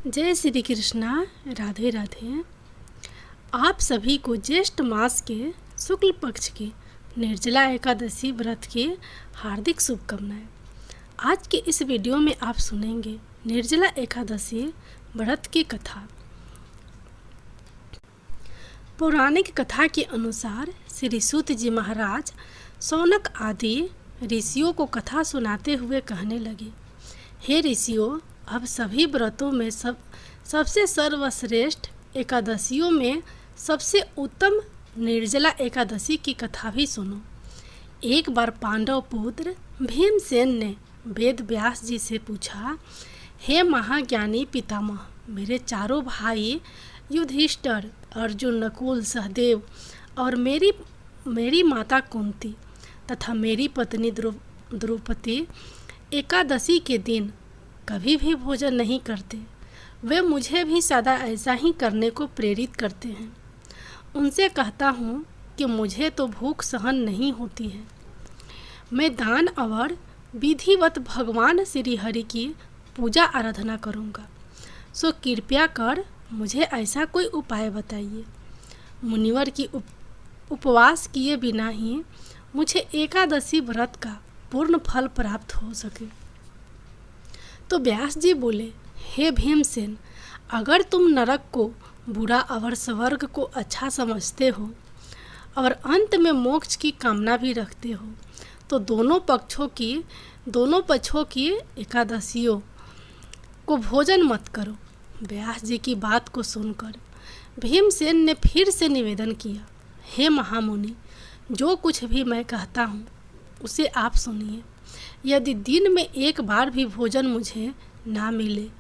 जय श्री कृष्णा। राधे राधे। आप सभी को ज्येष्ठ मास के शुक्ल पक्ष की निर्जला एकादशी व्रत की हार्दिक शुभकामनाएं। आज के इस वीडियो में आप सुनेंगे निर्जला एकादशी व्रत की कथा। पौराणिक कथा के अनुसार श्री सूत जी महाराज शौनक आदि ऋषियों को कथा सुनाते हुए कहने लगे, हे ऋषियों, अब सभी व्रतों में सबसे सर्वश्रेष्ठ एकादशियों में सबसे उत्तम निर्जला एकादशी की कथा भी सुनो। एक बार पांडव पुत्र भीमसेन ने वेद व्यास जी से पूछा, हे महाज्ञानी पितामह, मेरे चारों भाई युधिष्ठिर, अर्जुन, नकुल, सहदेव और मेरी माता कुंती तथा मेरी पत्नी द्रौपदी एकादशी के दिन कभी भी भोजन नहीं करते। वे मुझे भी सदा ऐसा ही करने को प्रेरित करते हैं। उनसे कहता हूँ कि मुझे तो भूख सहन नहीं होती है। मैं दान और विधिवत भगवान श्री हरि की पूजा आराधना करूँगा। सो कृपया कर मुझे ऐसा कोई उपाय बताइए। मुनिवर की उपवास किए बिना ही मुझे एकादशी व्रत का पूर्ण फल प्राप्त हो सके। तो व्यास जी बोले, हे भीमसेन, अगर तुम नरक को बुरा और स्वर्ग को अच्छा समझते हो और अंत में मोक्ष की कामना भी रखते हो, तो दोनों पक्षों की एकादशियों को भोजन मत करो। व्यास जी की बात को सुनकर भीमसेन ने फिर से निवेदन किया, हे महामुनि, जो कुछ भी मैं कहता हूँ उसे आप सुनिए। यदि दिन में एक बार भी भोजन मुझे ना मिले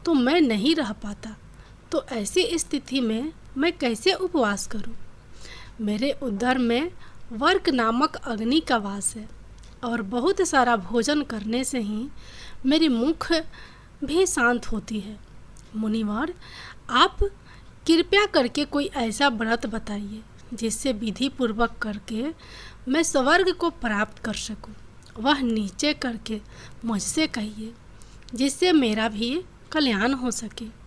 तो मैं नहीं रह पाता, तो ऐसी स्थिति में मैं कैसे उपवास करूं? मेरे उदर में वर्क नामक अग्नि का वास है और बहुत सारा भोजन करने से ही मेरी मुख भी शांत होती है। मुनिवर, आप कृपया करके कोई ऐसा व्रत बताइए जिससे विधि पूर्वक करके मैं स्वर्ग को प्राप्त कर सकूं। वह नीचे करके मुझसे कहिए, जिससे मेरा भी कल्याण हो सके।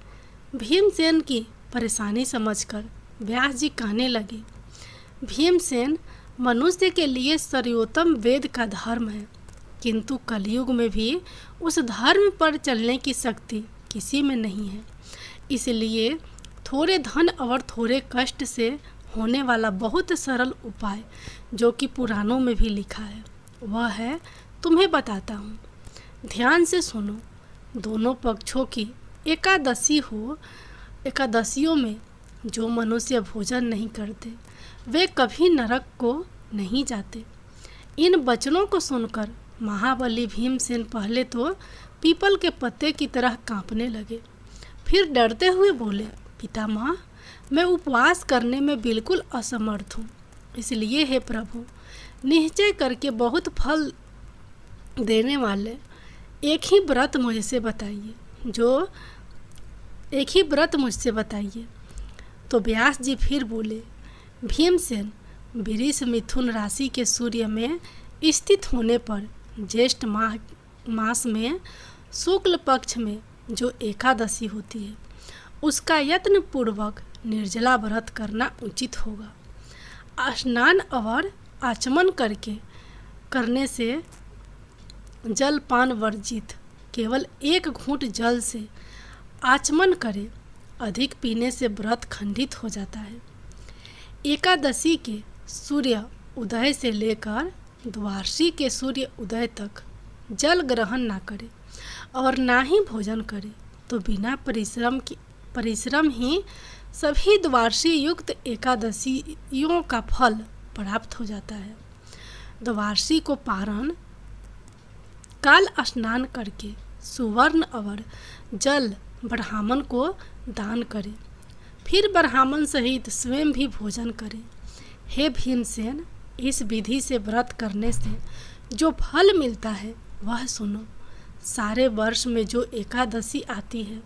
भीमसेन की परेशानी समझकर व्यास जी कहने लगे, भीमसेन, मनुष्य के लिए सर्वोत्तम वेद का धर्म है, किंतु कलयुग में भी उस धर्म पर चलने की शक्ति किसी में नहीं है। इसलिए थोड़े धन और थोड़े कष्ट से होने वाला बहुत सरल उपाय, जो कि पुराणों में भी लिखा है, वह है तुम्हें बताता हूँ। ध्यान से सुनो। दोनों पक्षों की एकादशियों में जो मनुष्य भोजन नहीं करते वे कभी नरक को नहीं जाते। इन वचनों को सुनकर महाबली भीमसेन पहले तो पीपल के पत्ते की तरह कांपने लगे, फिर डरते हुए बोले, पितामह, मैं उपवास करने में बिल्कुल असमर्थ हूँ। इसलिए हे प्रभु, निश्चय करके बहुत फल देने वाले एक ही व्रत मुझसे बताइए। तो व्यास जी फिर बोले, भीमसेन, वृष मिथुन राशि के सूर्य में स्थित होने पर ज्येष्ठ मास में शुक्ल पक्ष में जो एकादशी होती है उसका यत्न पूर्वक निर्जला व्रत करना उचित होगा। स्नान और आचमन करने से जलपान वर्जित, केवल एक घूंट जल से आचमन करे। अधिक पीने से व्रत खंडित हो जाता है। एकादशी के सूर्य उदय से लेकर द्वादशी के सूर्य उदय तक जल ग्रहण ना करे और ना ही भोजन करे, तो बिना परिश्रम ही सभी द्वादशी युक्त एकादशियों का फल प्राप्त हो जाता है। द्वादशी को पारण काल स्नान करके सुवर्ण और जल ब्राह्मण को दान करें, फिर ब्राह्मण सहित स्वयं भी भोजन करें। हे भीमसेन, इस विधि से व्रत करने से जो फल मिलता है वह सुनो। सारे वर्ष में जो एकादशी आती है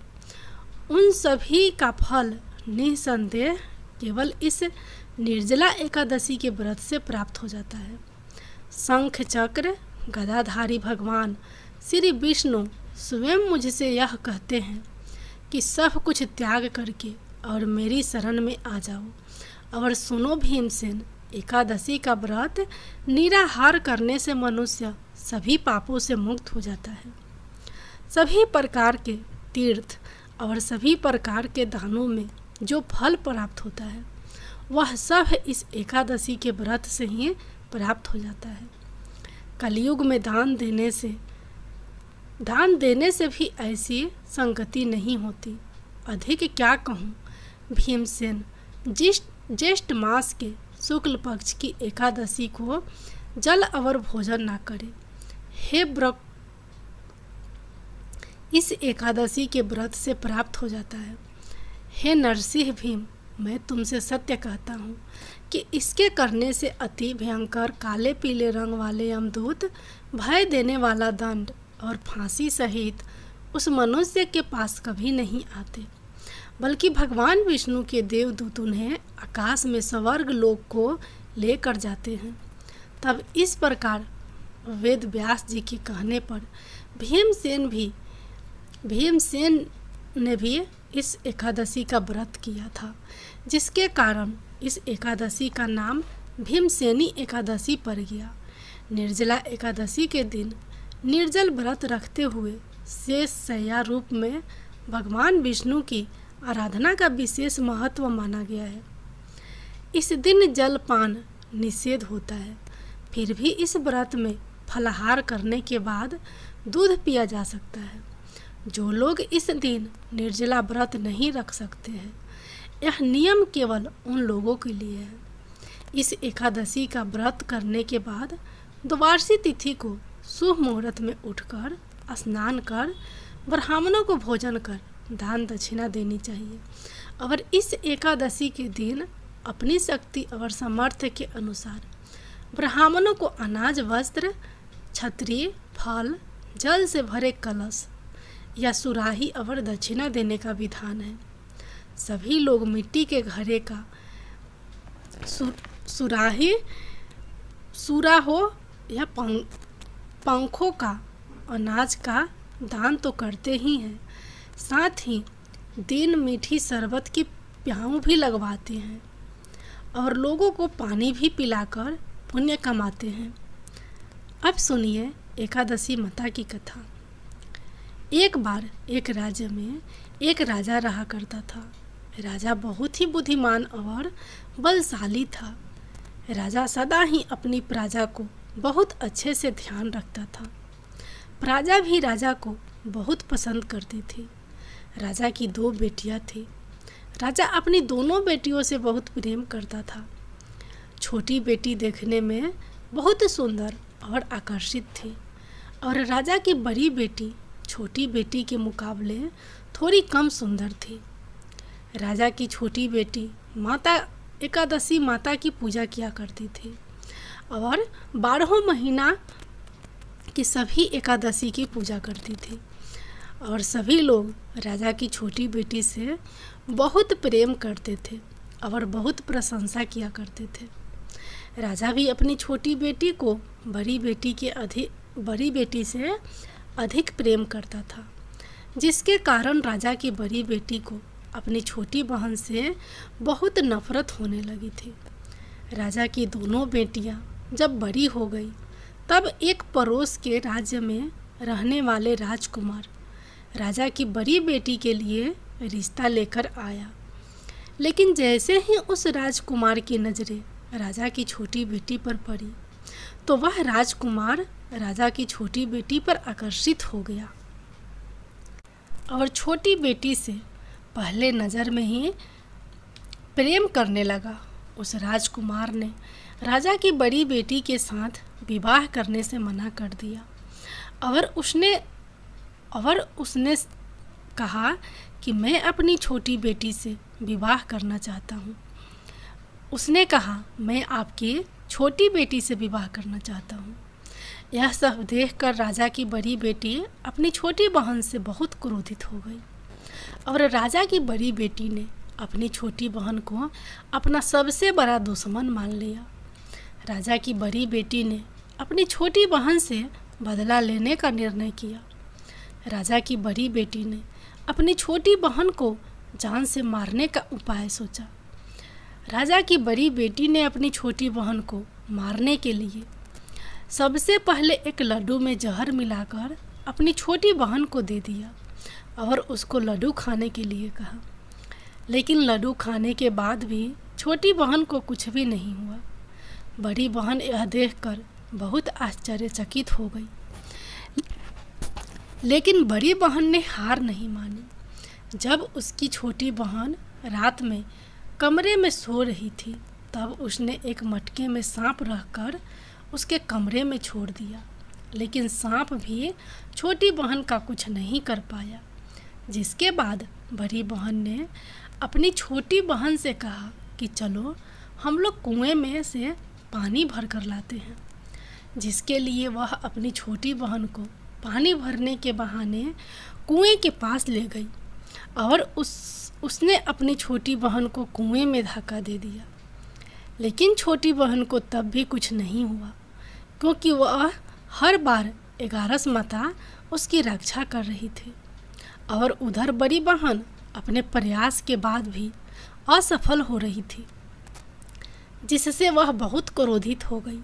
उन सभी का फल निसंदेह केवल इस निर्जला एकादशी के व्रत से प्राप्त हो जाता है। शंख चक्र गदाधारी भगवान श्री विष्णु स्वयं मुझसे यह कहते हैं कि सब कुछ त्याग करके और मेरी शरण में आ जाओ। और सुनो भीमसेन, एकादशी का व्रत निराहार करने से मनुष्य सभी पापों से मुक्त हो जाता है। सभी प्रकार के तीर्थ और सभी प्रकार के दानों में जो फल प्राप्त होता है वह सब इस एकादशी के व्रत से ही प्राप्त हो जाता है। कलयुग में दान देने से भी ऐसी संगति नहीं होती। अधिक क्या कहूँ भीमसेन, ज्येष्ठ मास के शुक्ल पक्ष की एकादशी को जल और भोजन ना करे। हे व्रत इस एकादशी के व्रत से प्राप्त हो जाता है। हे नरसिंह भीम, मैं तुमसे सत्य कहता हूँ कि इसके करने से अति भयंकर काले पीले रंग वाले यमदूत, भय देने वाला दंड और फांसी सहित उस मनुष्य के पास कभी नहीं आते, बल्कि भगवान विष्णु के देवदूत उन्हें आकाश में स्वर्ग लोक को लेकर जाते हैं। तब इस प्रकार वेद व्यास जी के कहने पर भीमसेन ने भी इस एकादशी का व्रत किया था, जिसके कारण इस एकादशी का नाम भीमसेनी एकादशी पड़ गया। निर्जला एकादशी के दिन निर्जल व्रत रखते हुए शेष शय्या रूप में भगवान विष्णु की आराधना का विशेष महत्व माना गया है। इस दिन जलपान निषेध होता है, फिर भी इस व्रत में फलाहार करने के बाद दूध पिया जा सकता है। जो लोग इस दिन निर्जला व्रत नहीं रख सकते हैं, यह नियम केवल उन लोगों के लिए है। इस एकादशी का व्रत करने के बाद द्वादशी तिथि को शुभ मुहूर्त में उठकर स्नान कर ब्राह्मणों को भोजन कर दान दक्षिणा देनी चाहिए। और इस एकादशी के दिन अपनी शक्ति और सामर्थ्य के अनुसार ब्राह्मणों को अनाज, वस्त्र, छत्री, फल, जल से भरे कलश या सुराही और दक्षिणा देने का विधान है। सभी लोग मिट्टी के घड़े का सुराही, सूरा हो या पंखों का अनाज का दान तो करते ही हैं, साथ ही दिन मीठी शरबत की प्याऊ भी लगवाते हैं और लोगों को पानी भी पिलाकर पुण्य कमाते हैं। अब सुनिए एकादशी माता की कथा। एक बार एक राज्य में एक राजा रहा करता था। राजा बहुत ही बुद्धिमान और बलशाली था। राजा सदा ही अपनी प्रजा को बहुत अच्छे से ध्यान रखता था। प्रजा भी राजा को बहुत पसंद करती थी। राजा की 2 बेटियां थी। राजा अपनी दोनों बेटियों से बहुत प्रेम करता था। छोटी बेटी देखने में बहुत सुंदर और आकर्षित थी और राजा की बड़ी बेटी छोटी बेटी के मुकाबले थोड़ी कम सुंदर थी। राजा की छोटी बेटी एकादशी माता की पूजा किया करती थी और 12 महीना की सभी एकादशी की पूजा करती थी और सभी लोग राजा की छोटी बेटी से बहुत प्रेम करते थे और बहुत प्रशंसा किया करते थे। राजा भी अपनी छोटी बेटी को बड़ी बेटी से अधिक प्रेम करता था, जिसके कारण राजा की बड़ी बेटी को अपनी छोटी बहन से बहुत नफरत होने लगी थी। राजा की दोनों बेटियां जब बड़ी हो गई तब एक पड़ोस के राज्य में रहने वाले राजकुमार राजा की बड़ी बेटी के लिए रिश्ता लेकर आया। लेकिन जैसे ही उस राजकुमार की नज़रें राजा की छोटी बेटी पर पड़ी तो वह राजकुमार राजा की छोटी बेटी पर आकर्षित हो गया और छोटी बेटी से पहले नज़र में ही प्रेम करने लगा। उस राजकुमार ने राजा की बड़ी बेटी के साथ विवाह करने से मना कर दिया और उसने कहा कि मैं अपनी छोटी बेटी से विवाह करना चाहता हूँ। उसने कहा, मैं आपकी छोटी बेटी से विवाह करना चाहता हूँ। यह सब देखकर राजा की बड़ी बेटी अपनी छोटी बहन से बहुत क्रोधित हो गई और राजा की बड़ी बेटी ने अपनी छोटी बहन को अपना सबसे बड़ा दुश्मन मान लिया। राजा की बड़ी बेटी ने अपनी छोटी बहन से बदला लेने का निर्णय किया। राजा की बड़ी बेटी ने अपनी छोटी बहन को जान से मारने का उपाय सोचा। राजा की बड़ी बेटी ने अपनी छोटी बहन को मारने के लिए सबसे पहले एक लड्डू में जहर मिलाकर अपनी छोटी बहन को दे दिया और उसको लड्डू खाने के लिए कहा। लेकिन लड्डू खाने के बाद भी छोटी बहन को कुछ भी नहीं हुआ। बड़ी बहन यह देखकर बहुत आश्चर्यचकित हो गई। लेकिन बड़ी बहन ने हार नहीं मानी। जब उसकी छोटी बहन रात में कमरे में सो रही थी, तब उसने एक मटके में सांप रखकर उसके कमरे में छोड़ दिया। लेकिन सांप भी छोटी बहन का कुछ नहीं कर पाया। जिसके बाद बड़ी बहन ने अपनी छोटी बहन से कहा कि चलो हम लोग कुएं में से पानी भर कर लाते हैं। जिसके लिए वह अपनी छोटी बहन को पानी भरने के बहाने कुएं के पास ले गई और उसने अपनी छोटी बहन को कुएं में धक्का दे दिया। लेकिन छोटी बहन को तब भी कुछ नहीं हुआ, क्योंकि वह हर बार 11 माता उसकी रक्षा कर रही थी। और उधर बड़ी बहन अपने प्रयास के बाद भी असफल हो रही थी, जिससे वह बहुत क्रोधित हो गई।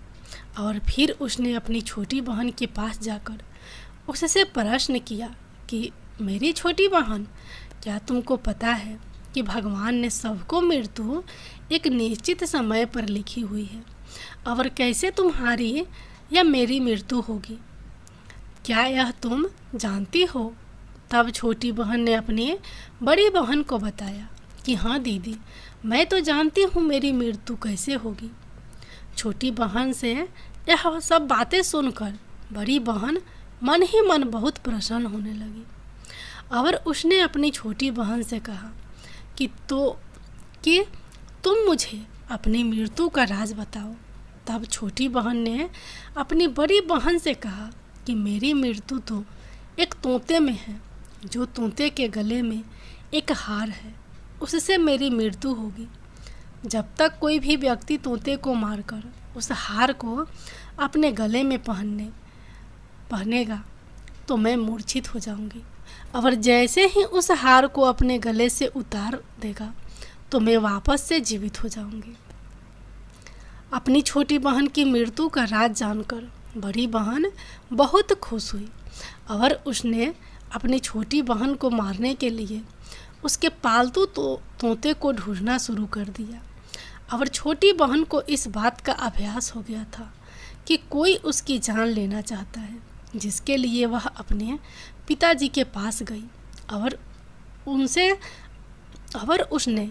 और फिर उसने अपनी छोटी बहन के पास जाकर उससे प्रश्न किया कि मेरी छोटी बहन, क्या तुमको पता है कि भगवान ने सबको मृत्यु एक निश्चित समय पर लिखी हुई है, और कैसे तुम्हारी या मेरी मृत्यु होगी, क्या यह तुम जानती हो? तब छोटी बहन ने अपनी बड़ी बहन को बताया कि हाँ दीदी, मैं तो जानती हूँ मेरी मृत्यु कैसे होगी। छोटी बहन से यह सब बातें सुनकर बड़ी बहन मन ही मन बहुत प्रसन्न होने लगी और उसने अपनी छोटी बहन से कहा कि तुम मुझे अपनी मृत्यु का राज बताओ। तब छोटी बहन ने अपनी बड़ी बहन से कहा कि मेरी मृत्यु तो एक तोते में है, जो तोते के गले में एक हार है, उससे मेरी मृत्यु होगी। जब तक कोई भी व्यक्ति तोते को मारकर उस हार को अपने गले में पहनेगा तो मैं मूर्छित हो जाऊंगी, और जैसे ही उस हार को अपने गले से उतार देगा तो मैं वापस से जीवित हो जाऊंगी। अपनी छोटी बहन की मृत्यु का राज जानकर बड़ी बहन बहुत खुश हुई और उसने अपनी छोटी बहन को मारने के लिए उसके पालतू तोते को ढूंढना शुरू कर दिया। और छोटी बहन को इस बात का अभ्यास हो गया था कि कोई उसकी जान लेना चाहता है, जिसके लिए वह अपने पिताजी के पास गई और उसने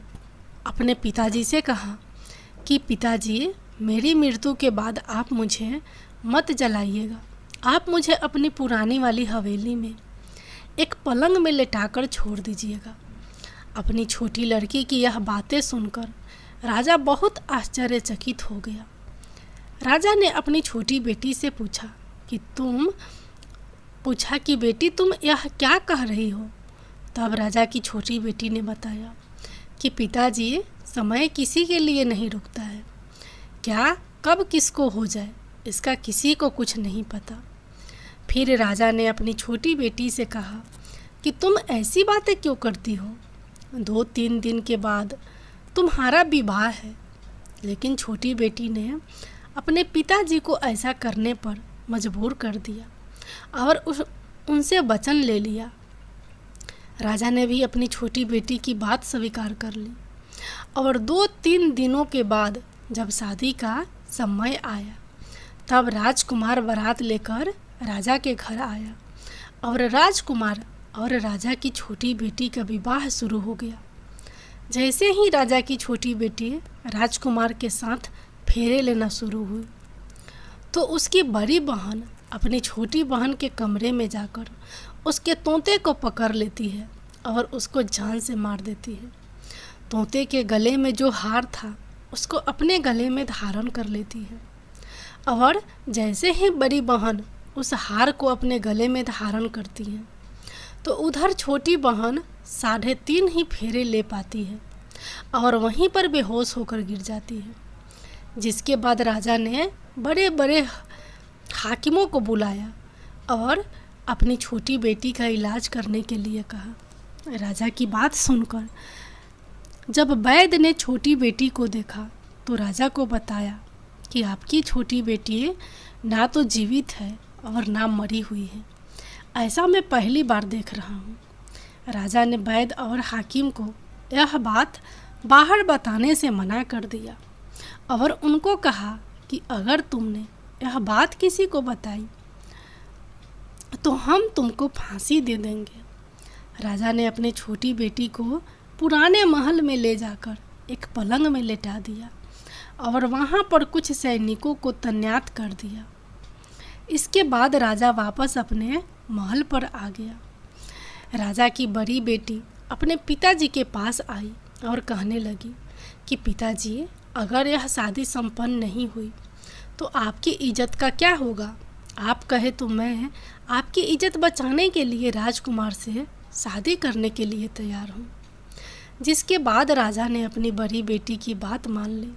अपने पिताजी से कहा कि पिताजी, मेरी मृत्यु के बाद आप मुझे मत जलाइएगा, आप मुझे अपनी पुरानी वाली हवेली में एक पलंग में लेटाकर छोड़ दीजिएगा। अपनी छोटी लड़की की यह बातें सुनकर राजा बहुत आश्चर्यचकित हो गया। राजा ने अपनी छोटी बेटी से पूछा कि बेटी, तुम यह क्या कह रही हो? तब राजा की छोटी बेटी ने बताया कि पिताजी, समय किसी के लिए नहीं रुकता है, क्या कब किसको हो जाए इसका किसी को कुछ नहीं पता। फिर राजा ने अपनी छोटी बेटी से कहा कि तुम ऐसी बातें क्यों करती हो? 2-3 दिन के बाद तुम्हारा विवाह है। लेकिन छोटी बेटी ने अपने पिताजी को ऐसा करने पर मजबूर कर दिया और उनसे वचन ले लिया। राजा ने भी अपनी छोटी बेटी की बात स्वीकार कर ली और 2-3 दिनों के बाद जब शादी का समय आया, तब राजकुमार बारात लेकर राजा के घर आया और राजकुमार और राजा की छोटी बेटी का विवाह शुरू हो गया। जैसे ही राजा की छोटी बेटी राजकुमार के साथ फेरे लेना शुरू हुई, तो उसकी बड़ी बहन अपनी छोटी बहन के कमरे में जाकर उसके तोते को पकड़ लेती है और उसको जान से मार देती है। तोते के गले में जो हार था उसको अपने गले में धारण कर लेती है और जैसे ही बड़ी बहन उस हार को अपने गले में धारण करती है, तो उधर छोटी बहन 3.5 ही फेरे ले पाती है और वहीं पर बेहोश होकर गिर जाती है। जिसके बाद राजा ने बड़े बड़े हाकिमों को बुलाया और अपनी छोटी बेटी का इलाज करने के लिए कहा। राजा की बात सुनकर जब वैद्य ने छोटी बेटी को देखा तो राजा को बताया कि आपकी छोटी बेटी ना तो जीवित है और ना मरी हुई है। ऐसा मैं पहली बार देख रहा हूँ। राजा ने वैद्य और हाकिम को यह बात बाहर बताने से मना कर दिया और उनको कहा कि अगर तुमने यह बात किसी को बताई तो हम तुमको फांसी दे देंगे। राजा ने अपनी छोटी बेटी को पुराने महल में ले जाकर एक पलंग में लेटा दिया और वहाँ पर कुछ सैनिकों को तैनात कर दिया। इसके बाद राजा वापस अपने महल पर आ गया। राजा की बड़ी बेटी अपने पिताजी के पास आई और कहने लगी कि पिताजी, अगर यह शादी संपन्न नहीं हुई तो आपकी इज्जत का क्या होगा? आप कहे तो मैं आपकी इज्जत बचाने के लिए राजकुमार से शादी करने के लिए तैयार हूँ। जिसके बाद राजा ने अपनी बड़ी बेटी की बात मान ली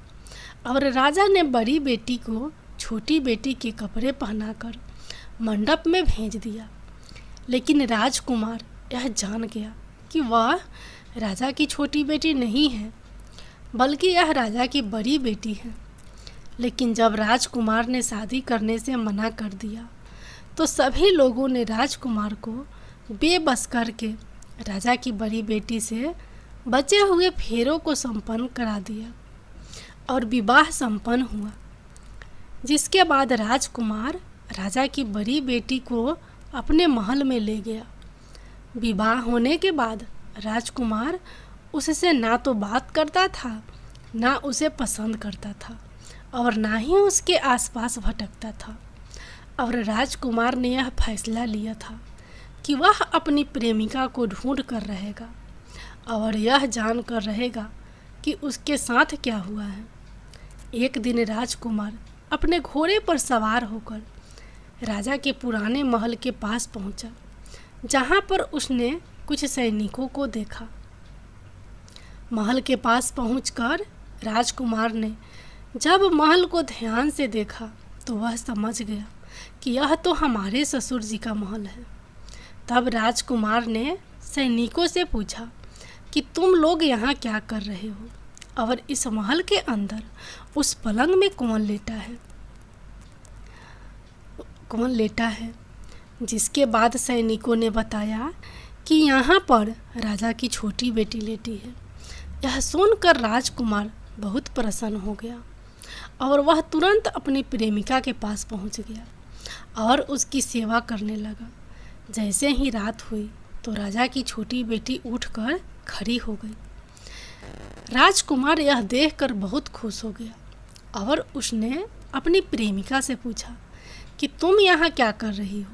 और राजा ने बड़ी बेटी को छोटी बेटी के कपड़े पहनाकर मंडप में भेज दिया। लेकिन राजकुमार यह जान गया कि वह राजा की छोटी बेटी नहीं है, बल्कि यह राजा की बड़ी बेटी है। लेकिन जब राजकुमार ने शादी करने से मना कर दिया तो सभी लोगों ने राजकुमार को बेबस करके राजा की बड़ी बेटी से बचे हुए फेरों को संपन्न करा दिया और विवाह संपन्न हुआ। जिसके बाद राजकुमार राजा की बड़ी बेटी को अपने महल में ले गया। विवाह होने के बाद राजकुमार उससे ना तो बात करता था, ना उसे पसंद करता था और ना ही उसके आसपास भटकता था। और राजकुमार ने यह फैसला लिया था कि वह अपनी प्रेमिका को ढूंढ कर रहेगा और यह जान कर रहेगा कि उसके साथ क्या हुआ है। एक दिन राजकुमार अपने घोड़े पर सवार होकर राजा के पुराने महल के पास पहुंचा, जहां पर उसने कुछ सैनिकों को देखा। महल के पास पहुंचकर राजकुमार ने जब महल को ध्यान से देखा तो वह समझ गया कि यह तो हमारे ससुर जी का महल है। तब राजकुमार ने सैनिकों से पूछा कि तुम लोग यहाँ क्या कर रहे हो और इस महल के अंदर उस पलंग में कौन लेटा है। जिसके बाद सैनिकों ने बताया कि यहाँ पर राजा की छोटी बेटी लेटी है। यह सुनकर राजकुमार बहुत प्रसन्न हो गया और वह तुरंत अपनी प्रेमिका के पास पहुँच गया और उसकी सेवा करने लगा। जैसे ही रात हुई तो राजा की छोटी बेटी उठकर खड़ी हो गई। राजकुमार यह देखकर बहुत खुश हो गया और उसने अपनी प्रेमिका से पूछा कि तुम यहाँ क्या कर रही हो?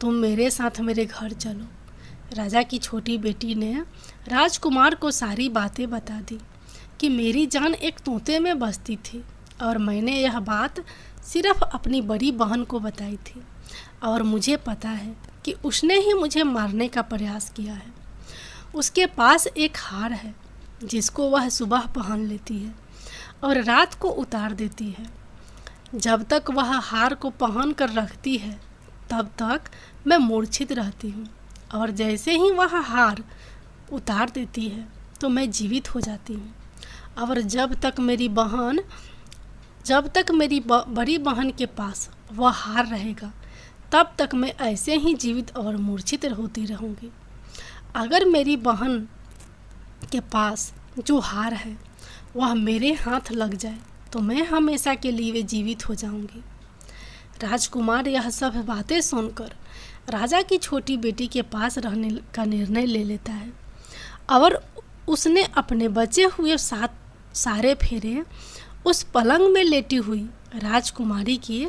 तुम मेरे साथ मेरे घर चलो। राजा की छोटी बेटी ने राजकुमार को सारी बातें बता दी कि मेरी जान एक तोते में बसती थी और मैंने यह बात सिर्फ अपनी बड़ी बहन को बताई थी और मुझे पता है कि उसने ही मुझे मारने का प्रयास किया है। उसके पास एक हार है जिसको वह सुबह पहन लेती है और रात को उतार देती है। जब तक वह हार को पहन कर रखती है तब तक मैं मूर्छित रहती हूँ और जैसे ही वह हार उतार देती है तो मैं जीवित हो जाती हूँ। और जब तक मेरी बड़ी बहन के पास वह हार रहेगा तब तक मैं ऐसे ही जीवित और मूर्छित होती रहूँगी। अगर मेरी बहन के पास जो हार है वह मेरे हाथ लग जाए तो मैं हमेशा के लिए जीवित हो जाऊंगी। राजकुमार यह सब बातें सुनकर राजा की छोटी बेटी के पास रहने का निर्णय ले लेता है और उसने अपने बचे हुए सारे फेरे उस पलंग में लेटी हुई राजकुमारी के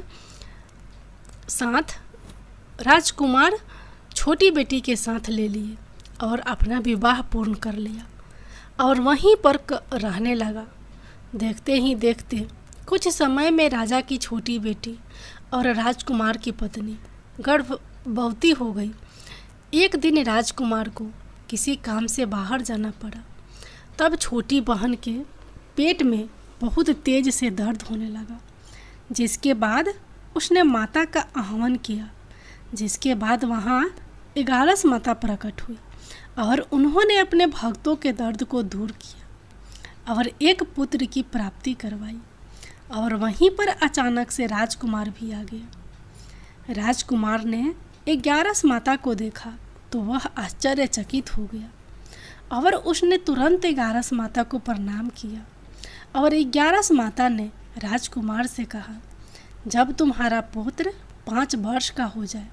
साथ राजकुमार छोटी बेटी के साथ ले लिए और अपना विवाह पूर्ण कर लिया और वहीं पर रहने लगा। देखते ही देखते कुछ समय में राजा की छोटी बेटी और राजकुमार की पत्नी गर्भवती हो गई। एक दिन राजकुमार को किसी काम से बाहर जाना पड़ा। तब छोटी बहन के पेट में बहुत तेज से दर्द होने लगा, जिसके बाद उसने माता का आह्वान किया। जिसके बाद वहाँ 11 माता प्रकट हुई और उन्होंने अपने भक्तों के दर्द को दूर किया और एक पुत्र की प्राप्ति करवाई। और वहीं पर अचानक से राजकुमार भी आ गया। राजकुमार ने 11 माता को देखा तो वह आश्चर्यचकित हो गया और उसने तुरंत 11 माता को प्रणाम किया। और 11 माता ने राजकुमार से कहा, जब तुम्हारा पुत्र 5 वर्ष का हो जाए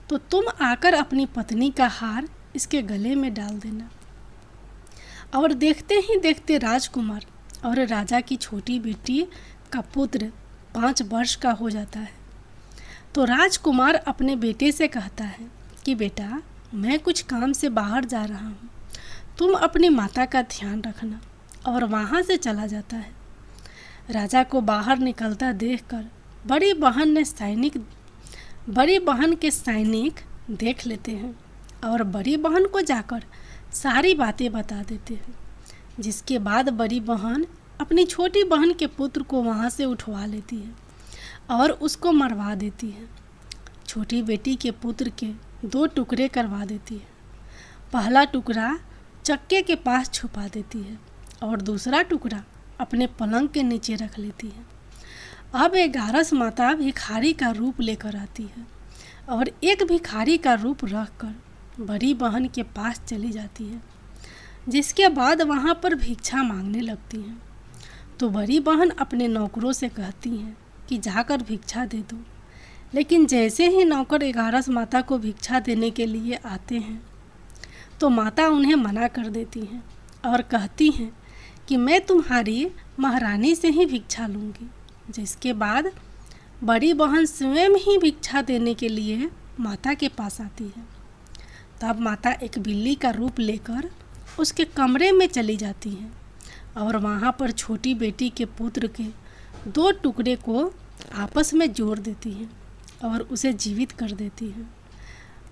तो तुम आकर अपनी पत्नी का हार इसके गले में डाल देना। और देखते ही देखते राजकुमार और राजा की छोटी बेटी का पुत्र 5 वर्ष का हो जाता है। तो राजकुमार अपने बेटे से कहता है कि बेटा, मैं कुछ काम से बाहर जा रहा हूँ, तुम अपनी माता का ध्यान रखना। और वहाँ से चला जाता है। राजा को बाहर निकलता देखकर बड़ी बहन के सैनिक देख लेते हैं और बड़ी बहन को जाकर सारी बातें बता देते हैं। जिसके बाद बड़ी बहन अपनी छोटी बहन के पुत्र को वहाँ से उठवा लेती है और उसको मरवा देती है। छोटी बेटी के पुत्र के 2 टुकड़े करवा देती है। पहला टुकड़ा चक्के के पास छुपा देती है और दूसरा टुकड़ा अपने पलंग के नीचे रख लेती है। अब 11 माता भिखारी का रूप लेकर आती है और एक भिखारी का रूप रखकर बड़ी बहन के पास चली जाती है। जिसके बाद वहाँ पर भिक्षा मांगने लगती हैं। तो बड़ी बहन अपने नौकरों से कहती हैं कि जाकर भिक्षा दे दो। लेकिन जैसे ही नौकर 11 माता को भिक्षा देने के लिए आते हैं तो माता उन्हें मना कर देती हैं और कहती हैं कि मैं तुम्हारी महारानी से ही भिक्षा लूँगी। जिसके बाद बड़ी बहन स्वयं ही भिक्षा देने के लिए माता के पास आती है। तब माता एक बिल्ली का रूप लेकर उसके कमरे में चली जाती है और वहाँ पर छोटी बेटी के पुत्र के 2 टुकड़े को आपस में जोड़ देती है और उसे जीवित कर देती है।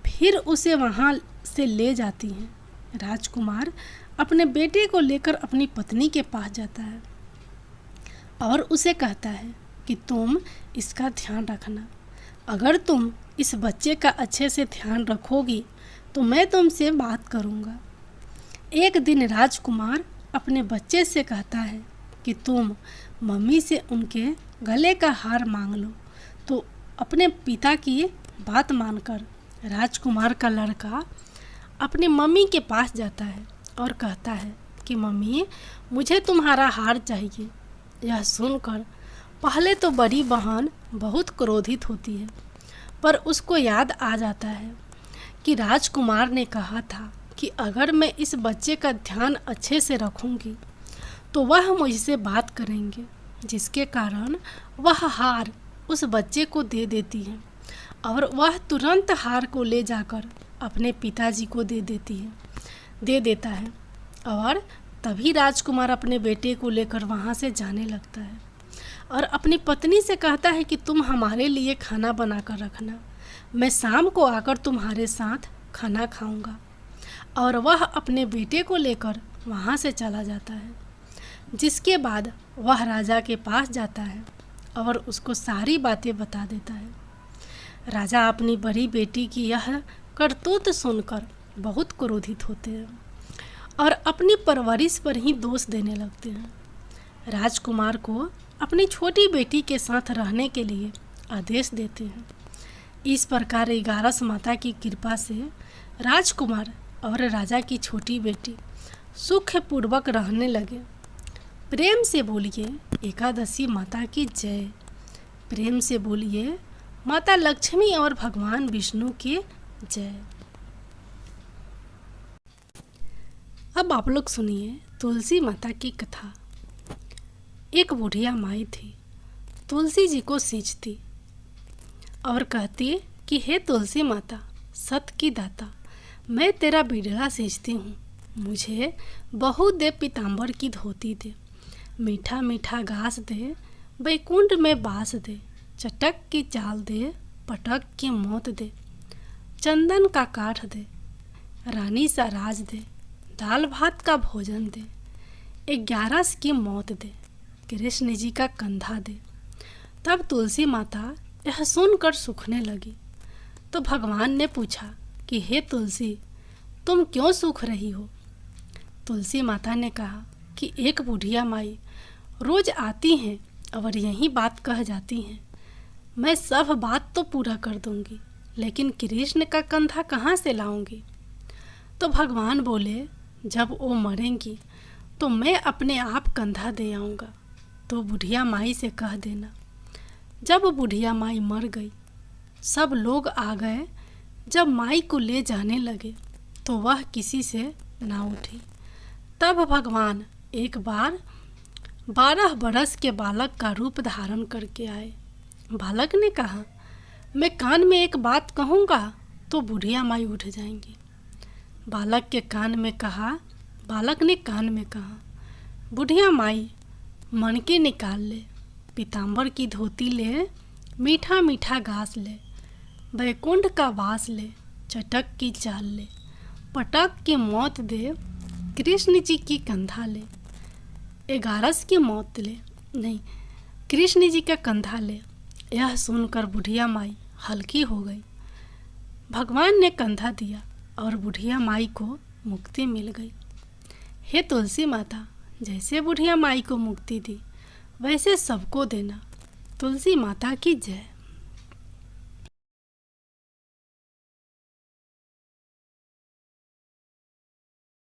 फिर उसे वहाँ से ले जाती हैं। राजकुमार अपने बेटे को लेकर अपनी पत्नी के पास जाता है और उसे कहता है कि तुम इसका ध्यान रखना। अगर तुम इस बच्चे का अच्छे से ध्यान रखोगी तो मैं तुमसे बात करूँगा। एक दिन राजकुमार अपने बच्चे से कहता है कि तुम मम्मी से उनके गले का हार मांग लो। तो अपने पिता की बात मानकर राजकुमार का लड़का अपनी मम्मी के पास जाता है और कहता है कि मम्मी, मुझे तुम्हारा हार चाहिए। यह सुनकर पहले तो बड़ी बहन बहुत क्रोधित होती है, पर उसको याद आ जाता है कि राजकुमार ने कहा था कि अगर मैं इस बच्चे का ध्यान अच्छे से रखूंगी तो वह मुझसे बात करेंगे। जिसके कारण वह हार उस बच्चे को दे देती है और वह तुरंत हार को ले जाकर अपने पिताजी को दे देता है। और तभी राजकुमार अपने बेटे को लेकर वहाँ से जाने लगता है और अपनी पत्नी से कहता है कि तुम हमारे लिए खाना बना कर रखना, मैं शाम को आकर तुम्हारे साथ खाना खाऊंगा। और वह अपने बेटे को लेकर वहाँ से चला जाता है। जिसके बाद वह राजा के पास जाता है और उसको सारी बातें बता देता है। राजा अपनी बड़ी बेटी की यह करतूत सुनकर बहुत क्रोधित होते हैं और अपनी परवरिश पर ही दोष देने लगते हैं। राजकुमार को अपनी छोटी बेटी के साथ रहने के लिए आदेश देते हैं। इस प्रकार 11 माता की कृपा से राजकुमार और राजा की छोटी बेटी सुखपूर्वक रहने लगे। प्रेम से बोलिए एकादशी माता की जय। प्रेम से बोलिए माता लक्ष्मी और भगवान विष्णु की जय। अब आप लोग सुनिए तुलसी माता की कथा। एक बुढ़िया माई थी, तुलसी जी को सींचती और कहती कि हे तुलसी माता, सत की दाता, मैं तेरा बिगड़ा सींचती हूँ, मुझे बहू दे पीताम्बर की धोती दे, मीठा मीठा घास दे, बैकुंठ में बास दे, चटक की चाल दे, पटक की मौत दे, चंदन का काठ दे, रानी सा राज दे, दाल भात का भोजन दे, 11 की मौत दे, कृष्ण जी का कंधा दे। तब तुलसी माता यह सुनकर सूखने लगी। तो भगवान ने पूछा कि हे तुलसी, तुम क्यों सूख रही हो? तुलसी माता ने कहा कि एक बुढ़िया माई रोज आती हैं और यही बात कह जाती हैं। मैं सब बात तो पूरा कर दूंगी, लेकिन कृष्ण का कंधा कहाँ से लाऊंगी? तो भगवान बोले, जब वो मरेंगी तो मैं अपने आप कंधा दे आऊँगा, तो बुढ़िया माई से कह देना। जब बुढ़िया माई मर गई, सब लोग आ गए। जब माई को ले जाने लगे तो वह किसी से ना उठी। तब भगवान एक बार 12 बरस के बालक का रूप धारण करके आए। बालक ने कहा, मैं कान में एक बात कहूँगा तो बुढ़िया माई उठ जाएंगी। बालक ने कान में कहा, बुढ़िया माई मन के निकाल ले, पीताम्बर की धोती ले, मीठा मीठा घास ले, बैकुंठ का वास ले, चटक की चाल ले, पटक की मौत दे, कृष्ण जी की कंधा ले, 11 की मौत ले, नहीं, कृष्ण जी का कंधा ले। यह सुनकर बुढ़िया माई हल्की हो गई। भगवान ने कंधा दिया और बुढ़िया माई को मुक्ति मिल गई। हे तुलसी माता, जैसे बुढ़िया माई को मुक्ति दी वैसे सबको देना। तुलसी माता की जय।